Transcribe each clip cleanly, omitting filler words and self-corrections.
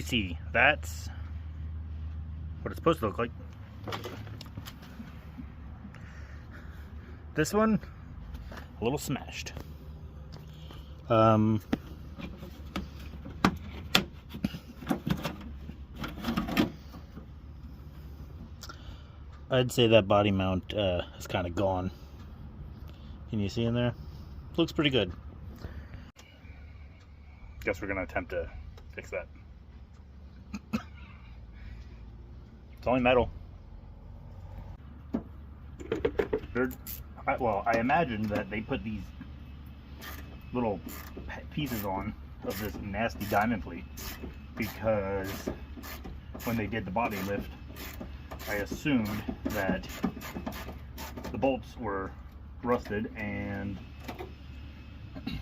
you see, that's what it's supposed to look like. This one, a little smashed. I'd say that body mount is kind of gone. Can you see in there? Looks pretty good. Guess we're gonna attempt to fix that. It's only metal. Well, I imagine that they put these little pieces on of this nasty diamond plate because when they did the body lift, I assumed that the bolts were rusted and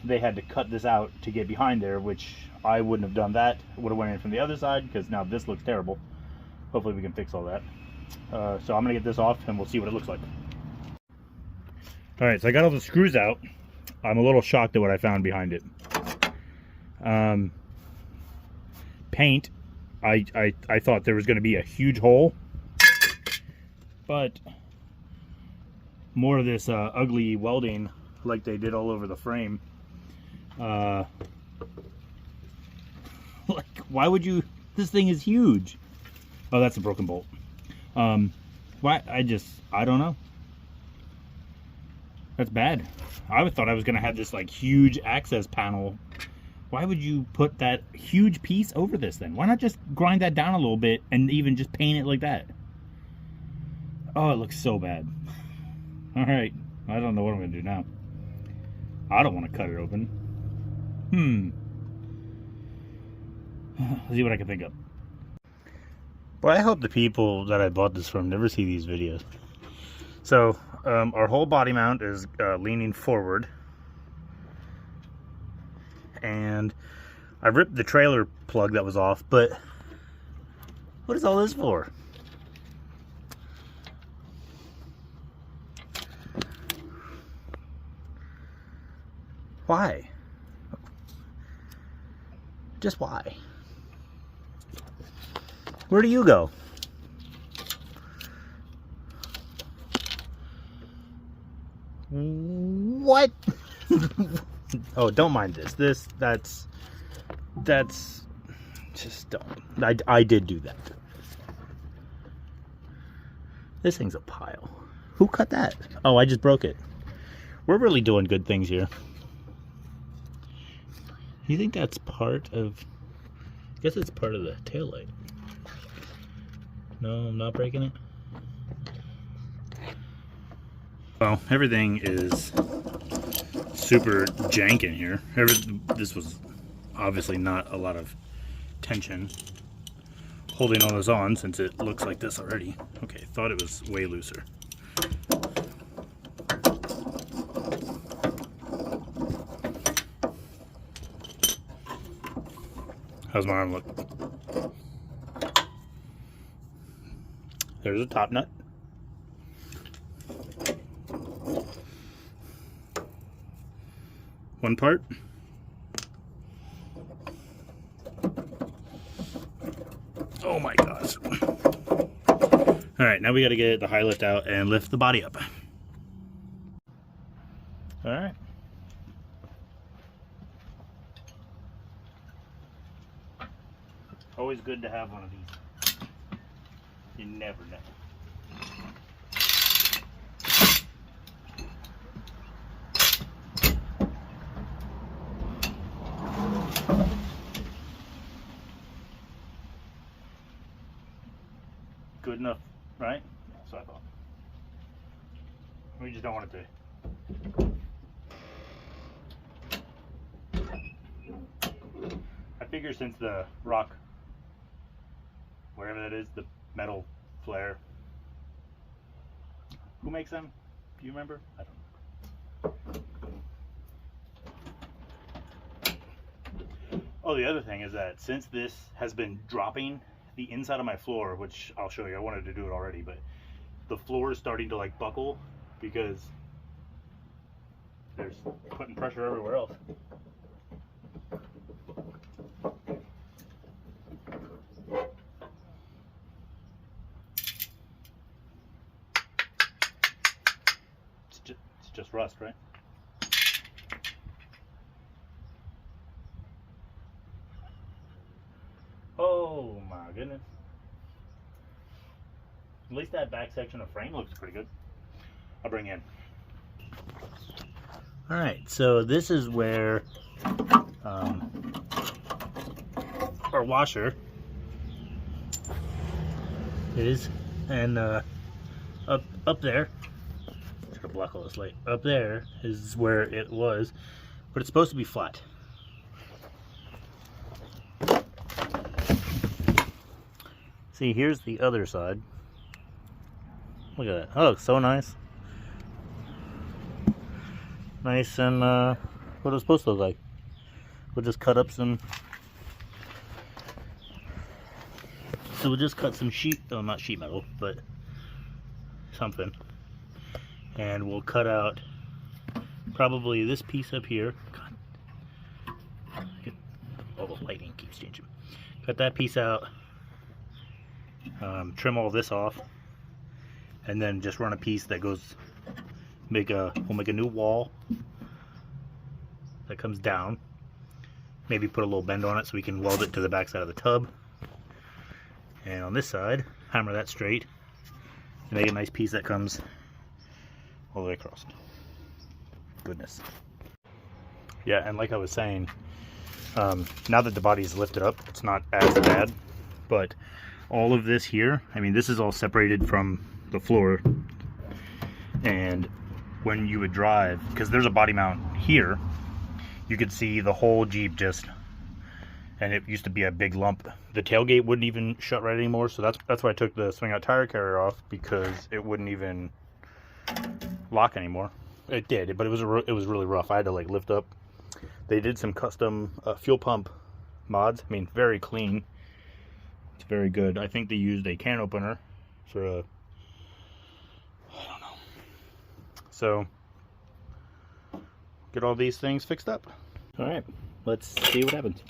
they had to cut this out to get behind there, which I wouldn't have done that. I would have went in from the other side because now this looks terrible. Hopefully we can fix all that. So I'm gonna get this off and we'll see what it looks like. All right, so I got all the screws out. I'm a little shocked at what I found behind it. Paint, I thought there was gonna be a huge hole, but more of this ugly welding like they did all over the frame. Like, why would you? This thing is huge. Oh, that's a broken bolt. Why? I don't know. That's bad. I thought I was gonna have this like huge access panel. Why would you put that huge piece over this then? Why not just grind that down a little bit and even just paint it like that? Oh, it looks so bad. All right, I don't know what I'm gonna do now. I don't want to cut it open. Let's see what I can think of. Well, I hope the people that I bought this from never see these videos. So, our whole body mount is leaning forward. And I ripped the trailer plug that was off, but what is all this for? Why? Just why? Where do you go? What? Oh, don't mind this. That's just don't. I did do that. This thing's a pile. Who cut that? Oh, I just broke it. We're really doing good things here. You think that's part of... I guess it's part of the taillight. No, I'm not breaking it. Well, everything is super jank in here. This was obviously not a lot of tension holding all this on since it looks like this already. Okay, thought it was way looser. How's my arm look? There's a top nut. One part. Oh my gosh. All right, now we got to get the high lift out and lift the body up. All right. Always good to have one of these. You never know. Good enough, right? That's what I thought. We just don't want it to. I figure since the rock, wherever that is, the metal flare. Who makes them? Do you remember? I don't know. Oh, the other thing is that since this has been dropping the inside of my floor, which I'll show you, I wanted to do it already, but the floor is starting to like buckle because there's putting pressure everywhere else. just rust, right? Oh my goodness. At least that back section of frame looks pretty good. I'll bring in. Alright, so this is where our washer is, and up there, try to block all this light, up there is where it was, but it's supposed to be flat. See, here's the other side. Look at that. Oh, so nice. Nice and what it's supposed to look like. We'll just cut up some. So we'll just cut some sheet, oh, not sheet metal, but something. And we'll cut out probably this piece up here. God. All the lighting keeps changing. Cut that piece out. Trim all this off. And then just run a piece that goes, we'll make a new wall that comes down. Maybe put a little bend on it so we can weld it to the back side of the tub. And on this side, hammer that straight and make a nice piece that comes all the way across. Goodness. Yeah, and like I was saying, now that the body is lifted up, it's not as bad, but all of this here, I mean, this is all separated from the floor, and when you would drive, because there's a body mount here, you could see the whole Jeep just, and it used to be a big lump. The tailgate wouldn't even shut right anymore, so that's why I took the swing out tire carrier off, because it wouldn't even lock anymore. It did, but it was really rough. I had to like lift up. They did some custom fuel pump mods. I mean, very clean. It's very good. I think they used a can opener for a, I don't know. So get all these things fixed up. All right, let's see what happens.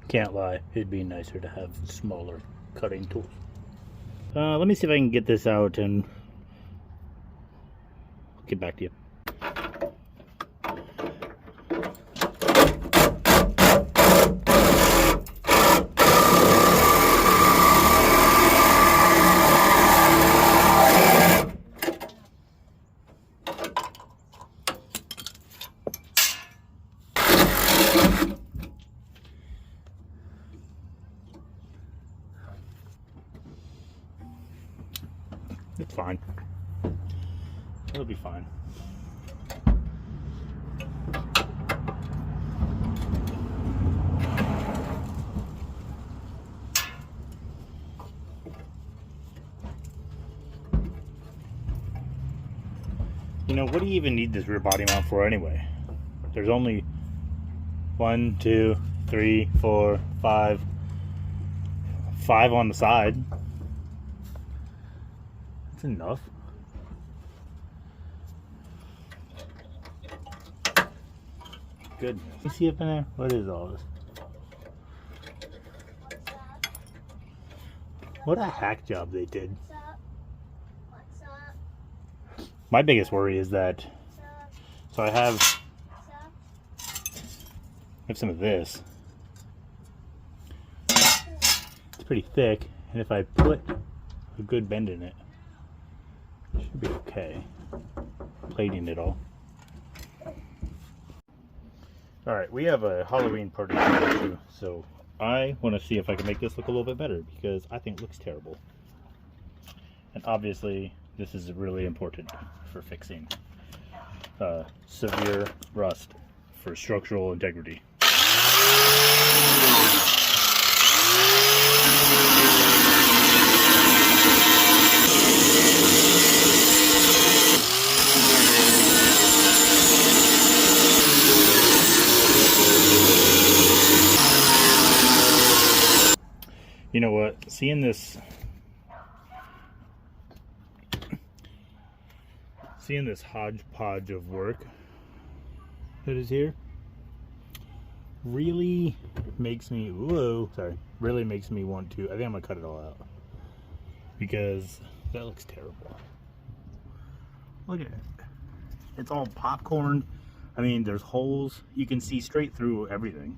Can't lie, it'd be nicer to have smaller cutting tools. Let me see if I can get this out and get back to you. It's fine. It'll be fine. You know, what do you even need this rear body mount for anyway? There's only 1, 2, 3, 4, 5 on the side. That's enough. Goodness. You see up in there? What is all this? What a hack job they did. What's up? My biggest worry is that, so I have some of this. It's pretty thick, and if I put a good bend in it, it should be okay. Plating it all. Alright, we have a Halloween party too, so I want to see if I can make this look a little bit better, because I think it looks terrible. And obviously, this is really important for fixing severe rust for structural integrity. You know what, seeing this seeing this hodgepodge of work that is here really makes me, really makes me want to, I think I'm gonna cut it all out because that looks terrible. Look at it. It's all popcorn. I mean, there's holes. You can see straight through everything.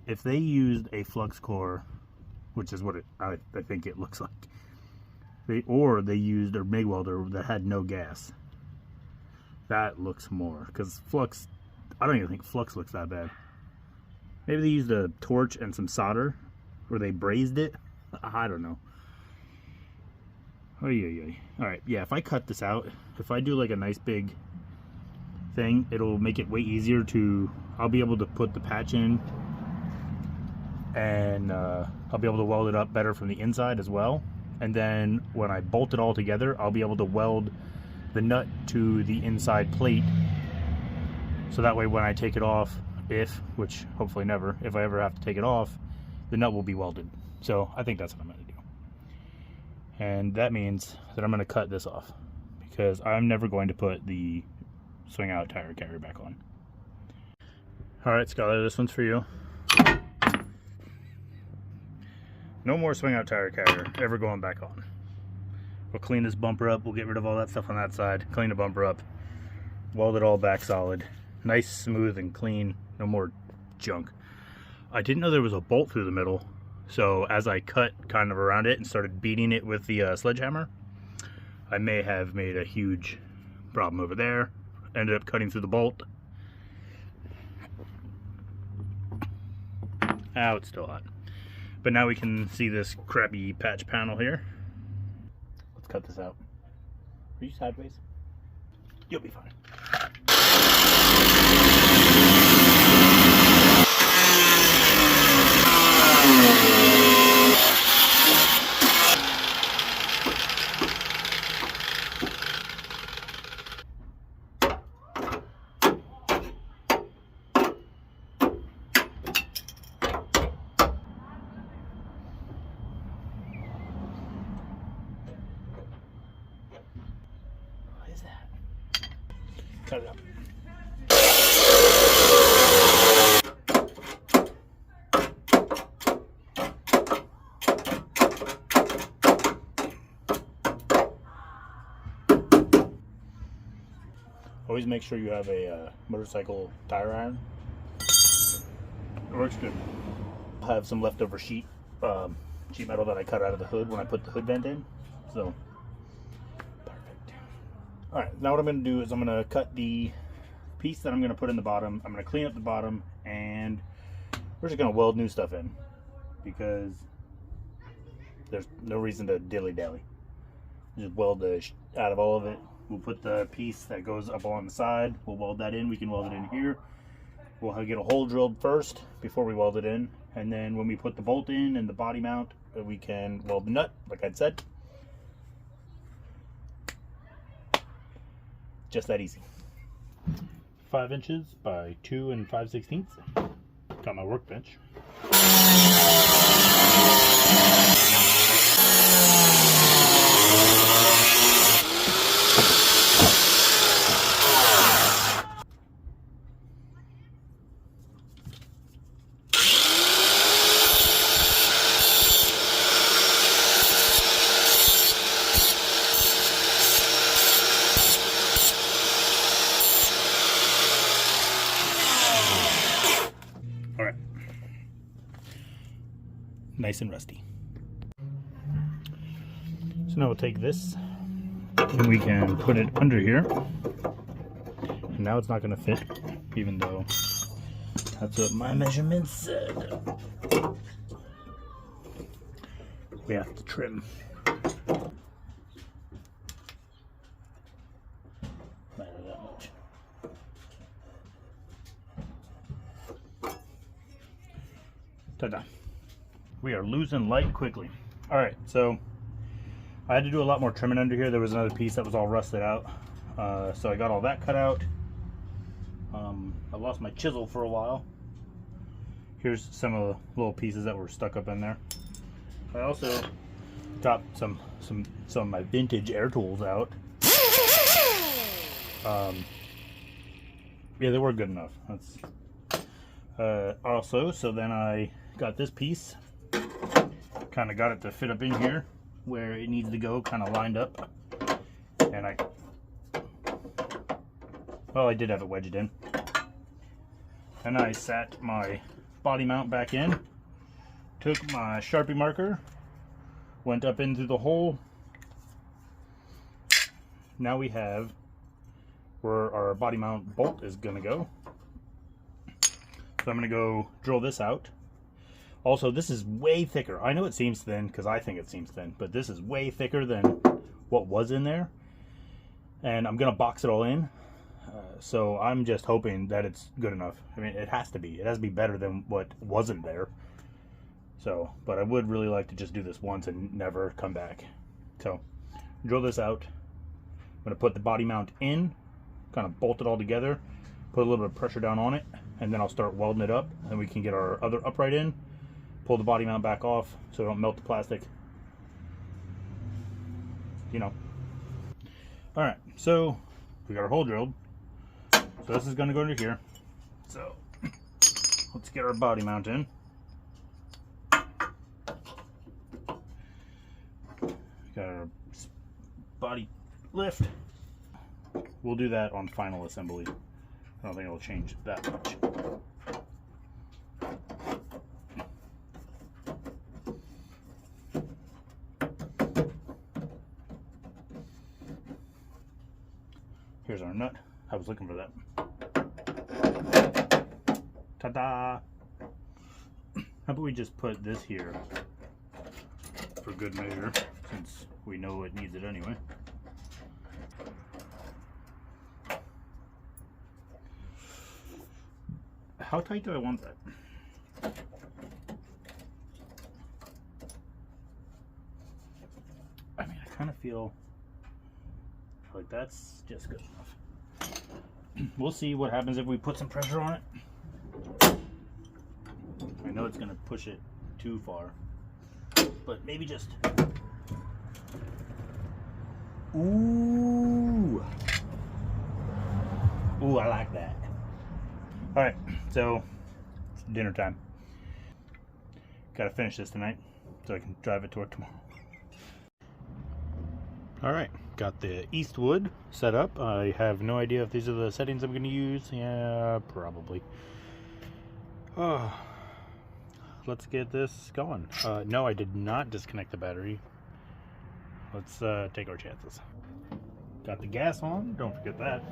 If they used a flux core, which is what I think it looks like, they used a MIG welder that had no gas, that looks more, because flux, I don't even think flux looks that bad. Maybe they used a torch and some solder, or they brazed it. I don't know. Oh yeah. All right, yeah. If I cut this out, if I do like a nice big thing, it'll make it way easier to. I'll be able to put the patch in, and I'll be able to weld it up better from the inside as well. And then when I bolt it all together, I'll be able to weld the nut to the inside plate. So that way, when I take it off, which hopefully never, if I ever have to take it off, the nut will be welded. So I think that's what I'm going to do. And that means that I'm going to cut this off because I'm never going to put the swing out tire carrier back on. All right, Skylar, this one's for you. No more swing out tire carrier ever going back on. We'll clean this bumper up. We'll get rid of all that stuff on that side. Clean the bumper up. Weld it all back solid. Nice, smooth, and clean. No more junk. I didn't know there was a bolt through the middle. So as I cut kind of around it and started beating it with the sledgehammer, I may have made a huge problem over there. Ended up cutting through the bolt. Ow, it's still hot. But now we can see this crappy patch panel here. Let's cut this out. Are you sideways? You'll be fine. Cut it up. Always make sure you have a motorcycle tire iron. It works good. I have some leftover sheet metal that I cut out of the hood when I put the hood vent in. So alright, now what I'm going to do is I'm going to cut the piece that I'm going to put in the bottom. I'm going to clean up the bottom, and we're just going to weld new stuff in because there's no reason to dilly-dally. Just weld the out of all of it. We'll put the piece that goes up along the side. We'll weld that in. We can weld it in here. We'll get a hole drilled first before we weld it in, and then when we put the bolt in and the body mount, we can weld the nut, like I'd said. Just that easy. 5 inches by 2 5/16. Got my workbench. Nice and rusty. So now we'll take this and we can put it under here. And now it's not going to fit, even though that's what my measurements said. We have to trim. Matter that much. Ta-da. We are losing light quickly. All right, so I had to do a lot more trimming under here. There was another piece that was all rusted out. So I got all that cut out. I lost my chisel for a while. Here's some of the little pieces that were stuck up in there. I also dropped some of my vintage air tools out. Yeah, they were good enough. That's also, so then I got this piece, kind of got it to fit up in here where it needs to go, kind of lined up, and I did have it wedged in. And I sat my body mount back in, took my Sharpie marker, went up into the hole. Now we have where our body mount bolt is gonna go. So I'm gonna go drill this out. Also, this is way thicker. I know it seems thin because I think it seems thin, but this is way thicker than what was in there. And I'm gonna box it all in. So I'm just hoping that it's good enough. I mean, it has to be. It has to be better than what wasn't there. So, but I would really like to just do this once and never come back. So, drill this out. I'm gonna put the body mount in, kind of bolt it all together, put a little bit of pressure down on it, and then I'll start welding it up, and we can get our other upright in, pull the body mount back off so we don't melt the plastic. You know. Alright, so we got our hole drilled. So this is going to go into here. So let's get our body mount in. Got our body lift. We'll do that on final assembly. I don't think it'll change that much. Here's our nut. I was looking for that. Ta-da! How about we just put this here for good measure, since we know it needs it anyway. How tight do I want that? I mean, I kind of feel like that's just good enough. We'll see what happens if we put some pressure on it. I know it's going to push it too far, but maybe just... Ooh! Ooh, I like that. Alright, so it's dinner time. Gotta finish this tonight so I can drive it to work tomorrow. Alright, got the Eastwood set up. I have no idea if these are the settings I'm going to use. Yeah, probably. Let's get this going. No, I did not disconnect the battery. Let's take our chances. Got the gas on, don't forget that.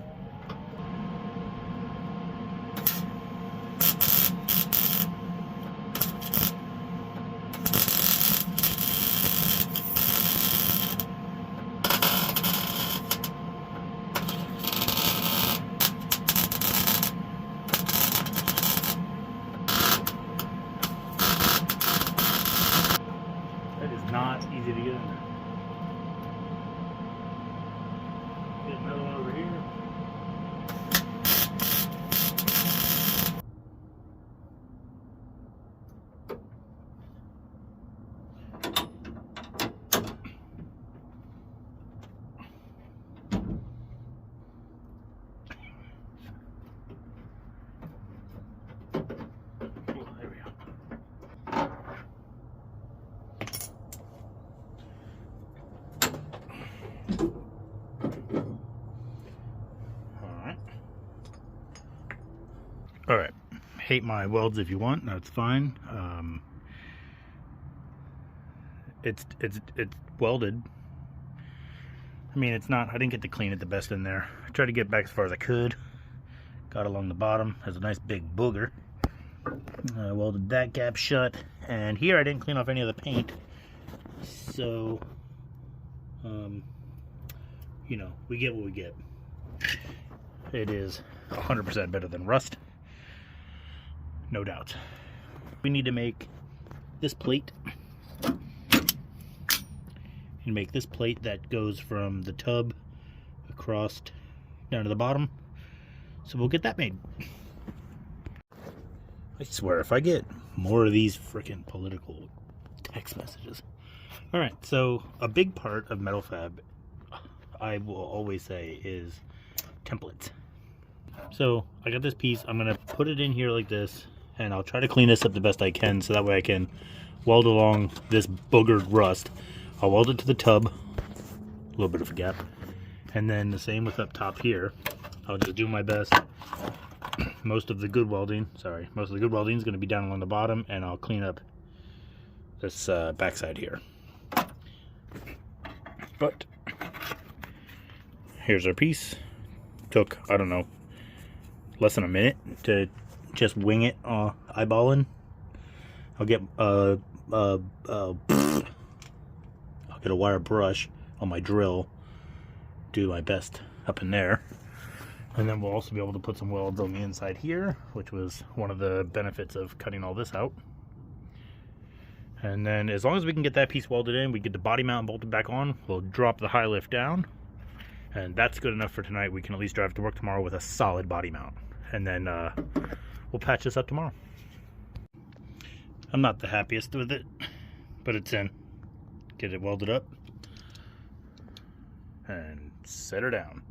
Not easy to get in there. Get another one over here. Oh, there we go. Alright, hate my welds if you want, that's fine. It's welded. I mean, it's not, I didn't get to clean it the best in there. I tried to get back as far as I could. Got along the bottom, has a nice big booger. I welded that gap shut, and here I didn't clean off any of the paint. So, you know, we get what we get. It is 100% better than rust. No doubt. We need to make this plate. And make this plate that goes from the tub across down to the bottom. So we'll get that made. I swear, if I get more of these freaking political text messages. Alright, so a big part of metal fab, I will always say, is templates. So I got this piece. I'm gonna put it in here like this, and I'll try to clean this up the best I can so that way I can weld along this boogered rust. I'll weld it to the tub, a little bit of a gap, and then the same with up top here. I'll just do my best. Most of the good welding is going to be down along the bottom, and I'll clean up this backside here. But here's our piece. Took, I don't know, less than a minute to just wing it, eyeballing. I'll get I'll get a wire brush on my drill, do my best up in there, and then we'll also be able to put some welds on the inside here, which was one of the benefits of cutting all this out. And then as long as we can get that piece welded in, we get the body mount bolted back on, we'll drop the high lift down, and that's good enough for tonight. We can at least drive to work tomorrow with a solid body mount, and then we'll patch this up tomorrow. I'm not the happiest with it, but it's in. Get it welded up and set her down.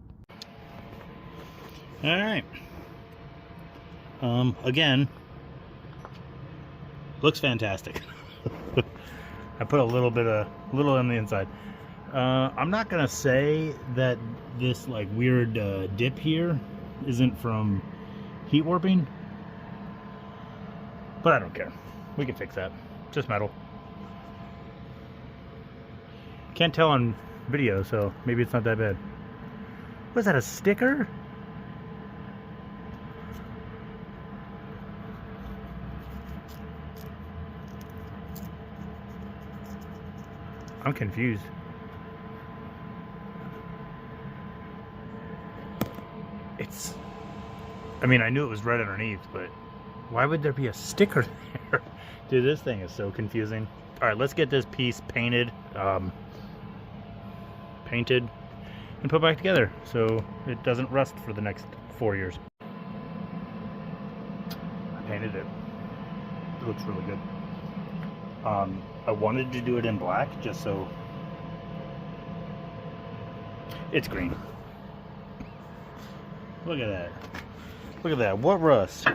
All right. Again, looks fantastic. I put a little on the inside. I'm not gonna say that this like weird dip here isn't from heat warping, but I don't care. We can fix that. Just metal. Can't tell on video, so maybe it's not that bad. Was that a sticker? I'm confused. I mean, I knew it was red underneath, but why would there be a sticker there? Dude, this thing is so confusing. All right, let's get this piece painted, and put back together so it doesn't rust for the next 4 years. I painted it. It looks really good. I wanted to do it in black just so it's green. Look at that. Look at that. What rust?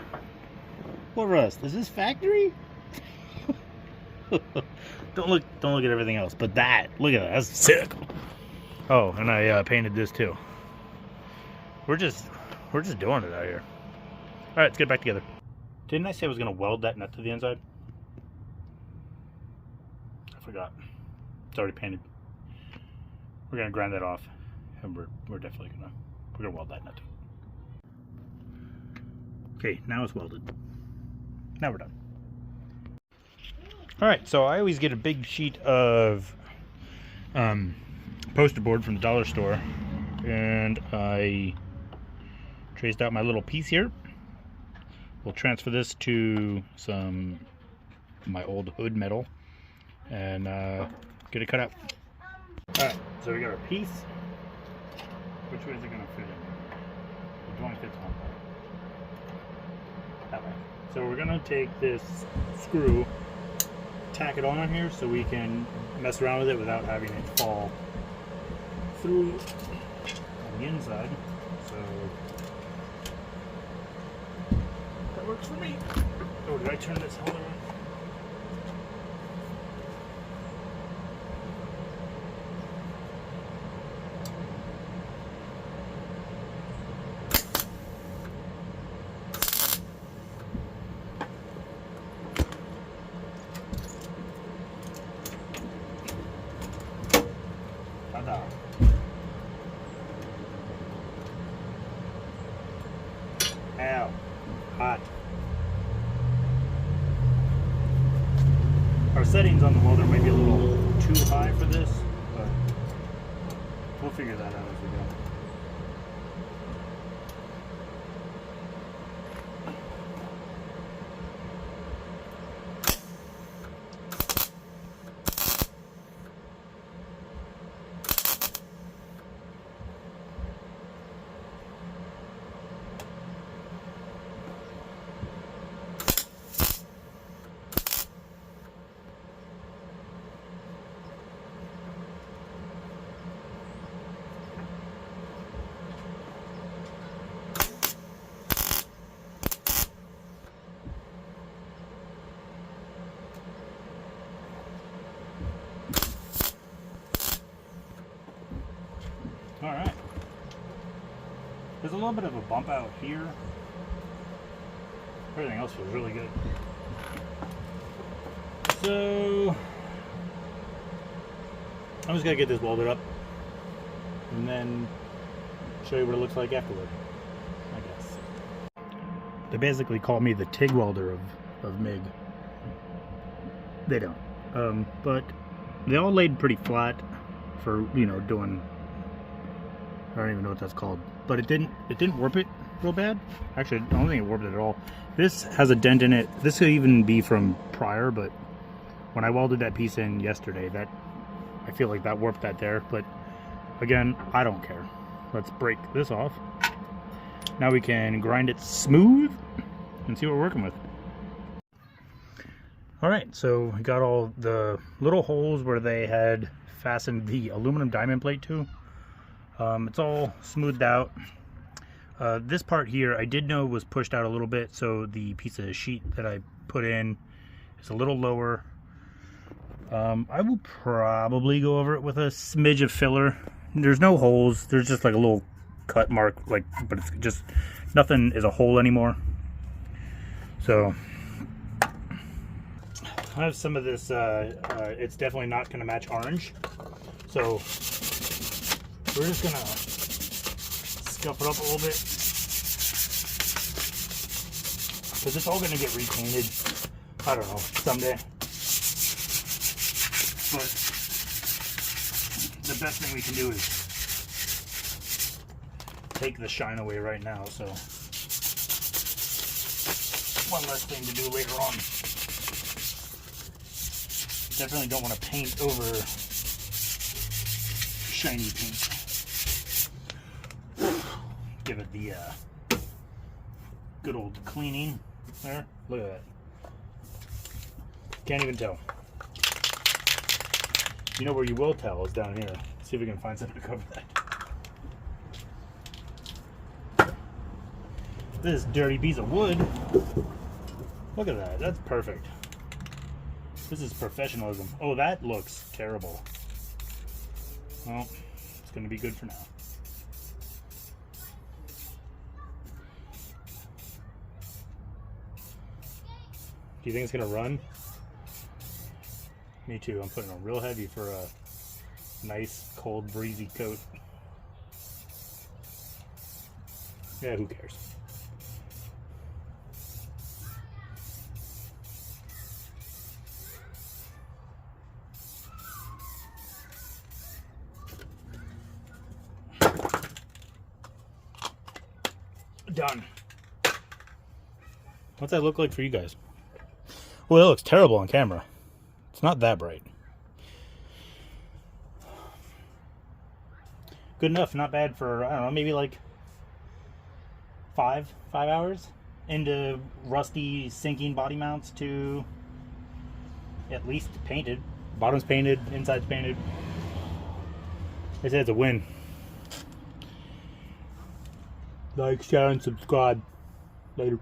What rust? Is this factory? Don't look at everything else, but that. Look at that. That's sick. Oh, and I painted this too. We're just doing it out here. All right, let's get back together. Didn't I say I was gonna weld that nut to the inside? I forgot. It's already painted. We're gonna grind that off, and we're definitely gonna weld that nut. Okay, now it's welded. Now we're done. All right, so I always get a big sheet of poster board from the dollar store, and I traced out my little piece here. We'll transfer this to my old hood metal and get it cut out. All right, so we got our piece. Which way is it gonna fit in? It only fits one part. That way. So we're gonna take this screw, tack it on here so we can mess around with it without having it fall through on the inside. So that works for me. Oh, did I turn this holder on? Ow, hot. Our settings on the welder might be a little too high for this, but we'll figure that out as we go. Alright. There's a little bit of a bump out here. Everything else feels really good. So I'm just gonna get this welded up and then show you what it looks like afterward, I guess. They basically call me the TIG welder of MIG. They don't. But they all laid pretty flat for, you know, doing, I don't even know what that's called. But it didn't warp it real bad. Actually, I don't think it warped it at all. This has a dent in it. This could even be from prior, but when I welded that piece in yesterday, that I feel like that warped that there. But again, I don't care. Let's break this off. Now we can grind it smooth and see what we're working with. Alright, so we got all the little holes where they had fastened the aluminum diamond plate to. It's all smoothed out. This part here I did know was pushed out a little bit, so the piece of sheet that I put in is a little lower. I will probably go over it with a smidge of filler. There's no holes, there's just like a little cut mark, like, but it's just, nothing is a hole anymore. So I have some of this, it's definitely not going to match orange, so we're just going to scuff it up a little bit, because it's all going to get repainted, I don't know, someday. But the best thing we can do is take the shine away right now, so one less thing to do later on. Definitely don't want to paint over shiny paint. Give it the good old cleaning there. Look at that. Can't even tell. You know where you will tell is down here. See if we can find something to cover that. This dirty piece of wood. Look at that. That's perfect. This is professionalism. Oh, that looks terrible. Well, it's going to be good for now. Do you think it's going to run? Me too. I'm putting it on real heavy for a nice, cold, breezy coat. Yeah, who cares? Done. What's that look like for you guys? Well, it looks terrible on camera. It's not that bright. Good enough, not bad for, I don't know, maybe like 5 hours into rusty sinking body mounts to at least painted. Bottom's painted, inside's painted. They say it's a win. Like, share, and subscribe. Later.